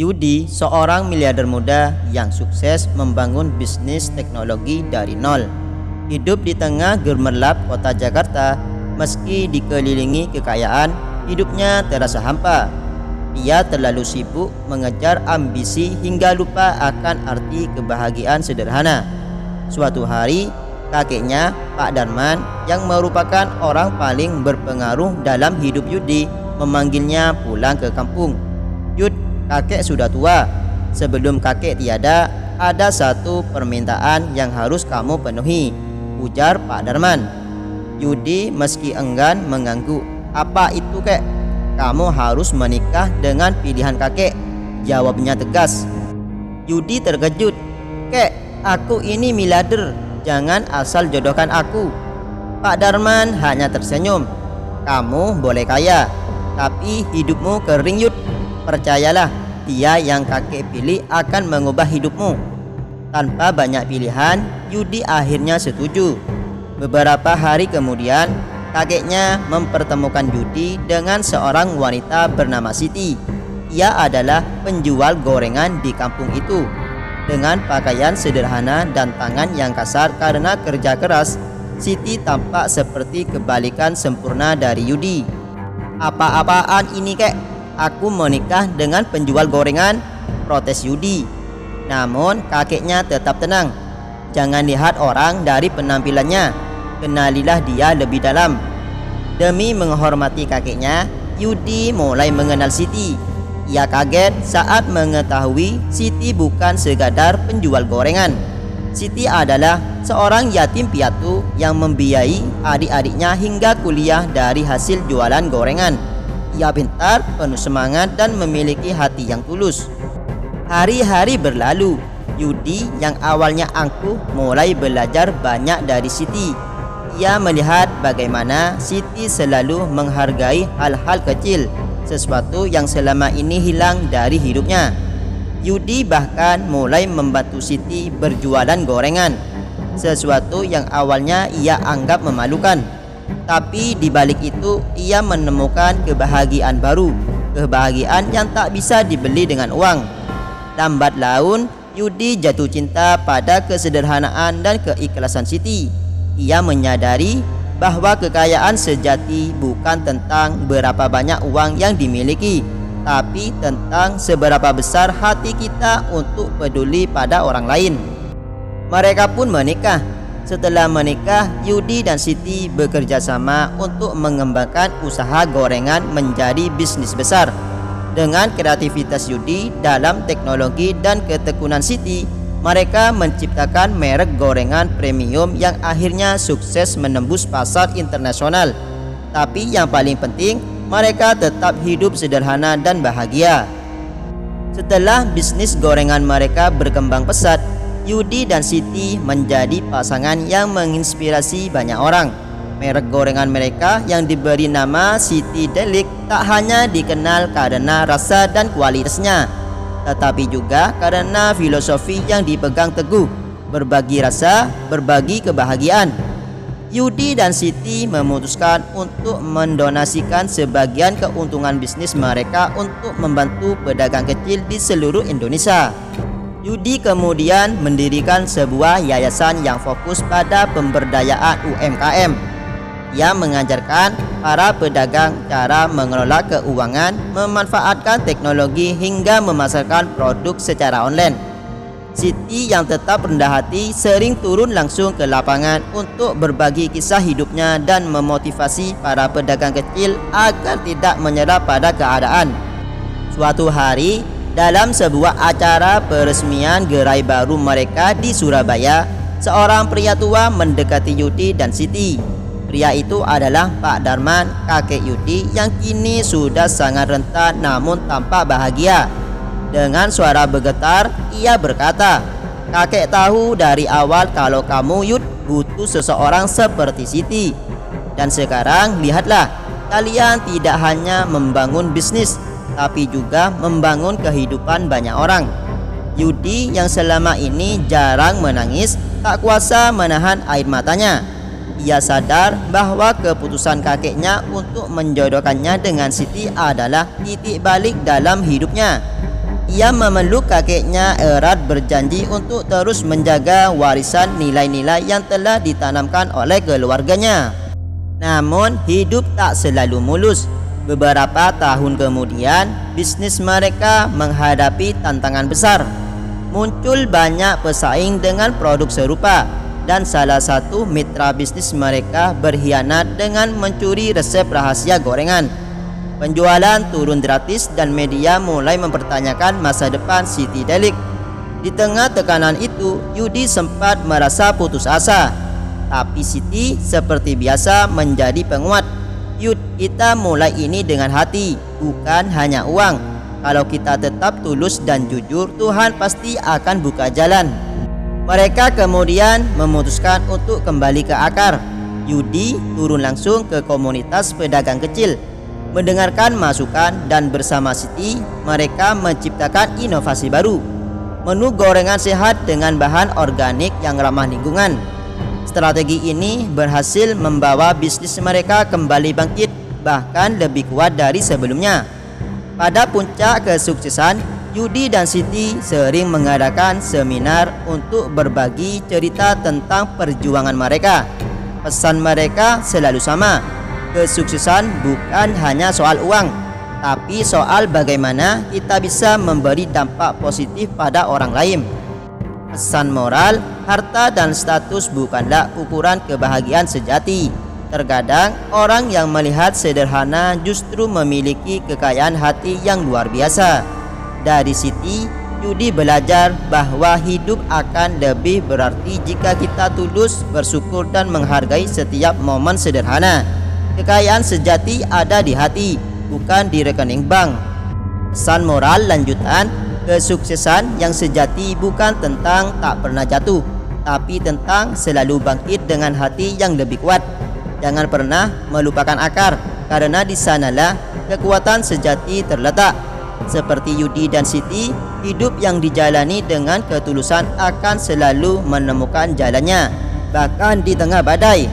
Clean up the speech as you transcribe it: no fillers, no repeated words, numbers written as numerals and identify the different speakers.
Speaker 1: Yudi, seorang miliarder muda yang sukses membangun bisnis teknologi dari nol. Hidup di tengah gemerlap kota Jakarta, meski dikelilingi kekayaan, hidupnya terasa hampa. Dia terlalu sibuk mengejar ambisi hingga lupa akan arti kebahagiaan sederhana. Suatu hari, kakeknya, Pak Darman, yang merupakan orang paling berpengaruh dalam hidup Yudi, memanggilnya pulang ke kampung. "Yud, kakek sudah tua. Sebelum kakek tiada, ada satu permintaan yang harus kamu penuhi," ujar Pak Darman. Yudi meski enggan mengangguk. "Apa itu, kek?" "Kamu harus menikah dengan pilihan kakek," jawabnya tegas. Yudi terkejut. "Kek, aku ini miliarder. Jangan asal jodohkan aku." Pak Darman hanya tersenyum. "Kamu boleh kaya, tapi hidupmu kering, Yud. Percayalah, dia yang kakek pilih akan mengubah hidupmu." Tanpa banyak pilihan, Yudi akhirnya setuju. Beberapa hari kemudian, kakeknya mempertemukan Yudi dengan seorang wanita bernama Siti. Ia adalah penjual gorengan di kampung itu. Dengan pakaian sederhana dan tangan yang kasar karena kerja keras, Siti tampak seperti kebalikan sempurna dari Yudi. "Apa-apaan ini, kek? Aku menikah dengan penjual gorengan," protes Yudi. Namun kakeknya tetap tenang. "Jangan lihat orang dari penampilannya, kenalilah dia lebih dalam." Demi menghormati kakeknya, Yudi mulai mengenal Siti. Ia kaget saat mengetahui Siti bukan sekadar penjual gorengan. Siti adalah seorang yatim piatu yang membiayai adik-adiknya hingga kuliah dari hasil jualan gorengan. Ia pintar, penuh semangat, dan memiliki hati yang tulus. Hari-hari berlalu. Yudi yang awalnya angkuh mulai belajar banyak dari Siti. Ia melihat bagaimana Siti selalu menghargai hal-hal kecil, sesuatu yang selama ini hilang dari hidupnya. Yudi bahkan mulai membantu Siti berjualan gorengan, sesuatu yang awalnya ia anggap memalukan. Tapi di balik itu, ia menemukan kebahagiaan baru, kebahagiaan yang tak bisa dibeli dengan uang. Lambat laun, Yudi jatuh cinta pada kesederhanaan dan keikhlasan Siti. Ia menyadari bahwa kekayaan sejati bukan tentang berapa banyak uang yang dimiliki, tapi tentang seberapa besar hati kita untuk peduli pada orang lain. Mereka pun menikah. Setelah menikah, Yudi dan Siti bekerja sama untuk mengembangkan usaha gorengan menjadi bisnis besar. Dengan kreativitas Yudi dalam teknologi dan ketekunan Siti, mereka menciptakan merek gorengan premium yang akhirnya sukses menembus pasar internasional. Tapi yang paling penting, mereka tetap hidup sederhana dan bahagia. Setelah bisnis gorengan mereka berkembang pesat, Yudi dan Siti menjadi pasangan yang menginspirasi banyak orang. Merek gorengan mereka yang diberi nama Siti Delik tak hanya dikenal karena rasa dan kualitasnya, tetapi juga karena filosofi yang dipegang teguh, berbagi rasa, berbagi kebahagiaan. Yudi dan Siti memutuskan untuk mendonasikan sebagian keuntungan bisnis mereka untuk membantu pedagang kecil di seluruh Indonesia. Yudi kemudian mendirikan sebuah yayasan yang fokus pada pemberdayaan UMKM. Ia mengajarkan para pedagang cara mengelola keuangan, memanfaatkan teknologi hingga memasarkan produk secara online. Siti yang tetap rendah hati sering turun langsung ke lapangan untuk berbagi kisah hidupnya dan memotivasi para pedagang kecil agar tidak menyerah pada keadaan. Suatu hari, dalam sebuah acara peresmian gerai baru mereka di Surabaya, seorang pria tua mendekati Yudi dan Siti. Pria itu adalah Pak Darman, kakek Yudi yang kini sudah sangat renta namun tampak bahagia. Dengan suara bergetar, ia berkata, "Kakek tahu dari awal kalau kamu, Yud, butuh seseorang seperti Siti. Dan sekarang lihatlah, kalian tidak hanya membangun bisnis, tapi juga membangun kehidupan banyak orang." Yudi yang selama ini jarang menangis tak kuasa menahan air matanya. Ia sadar bahwa keputusan kakeknya untuk menjodohkannya dengan Siti adalah titik balik dalam hidupnya. Ia memeluk kakeknya erat berjanji untuk terus menjaga warisan nilai-nilai yang telah ditanamkan oleh keluarganya. Namun hidup tak selalu mulus. Beberapa tahun kemudian, bisnis mereka menghadapi tantangan besar. Muncul banyak pesaing dengan produk serupa, dan salah satu mitra bisnis mereka berkhianat dengan mencuri resep rahasia gorengan. Penjualan turun drastis dan media mulai mempertanyakan masa depan Citydelic. Di tengah tekanan itu, Yudi sempat merasa putus asa. Tapi Siti seperti biasa menjadi penguat. Yud, kita mulai ini dengan hati, bukan hanya uang. Kalau kita tetap tulus dan jujur, Tuhan pasti akan buka jalan. Mereka kemudian memutuskan untuk kembali ke akar. Yudi turun langsung ke komunitas pedagang kecil, mendengarkan masukan, dan bersama Siti mereka menciptakan inovasi baru. Menu gorengan sehat dengan bahan organik yang ramah lingkungan. Strategi ini berhasil membawa bisnis mereka kembali bangkit, bahkan lebih kuat dari sebelumnya. Pada puncak kesuksesan, Yudi dan Siti sering mengadakan seminar untuk berbagi cerita tentang perjuangan mereka. Pesan mereka selalu sama: kesuksesan bukan hanya soal uang, tapi soal bagaimana kita bisa memberi dampak positif pada orang lain. Pesan moral, harta dan status bukanlah ukuran kebahagiaan sejati. Terkadang orang yang melihat sederhana justru memiliki kekayaan hati yang luar biasa. Dari Siti, Yudi belajar bahwa hidup akan lebih berarti jika kita tulus, bersyukur, dan menghargai setiap momen sederhana. Kekayaan sejati ada di hati, bukan di rekening bank. Pesan moral lanjutan, kesuksesan yang sejati bukan tentang tak pernah jatuh, tapi tentang selalu bangkit dengan hati yang lebih kuat. Jangan pernah melupakan akar, karena di sanalah kekuatan sejati terletak. Seperti Yudi dan Siti, hidup yang dijalani dengan ketulusan akan selalu menemukan jalannya, bahkan di tengah badai.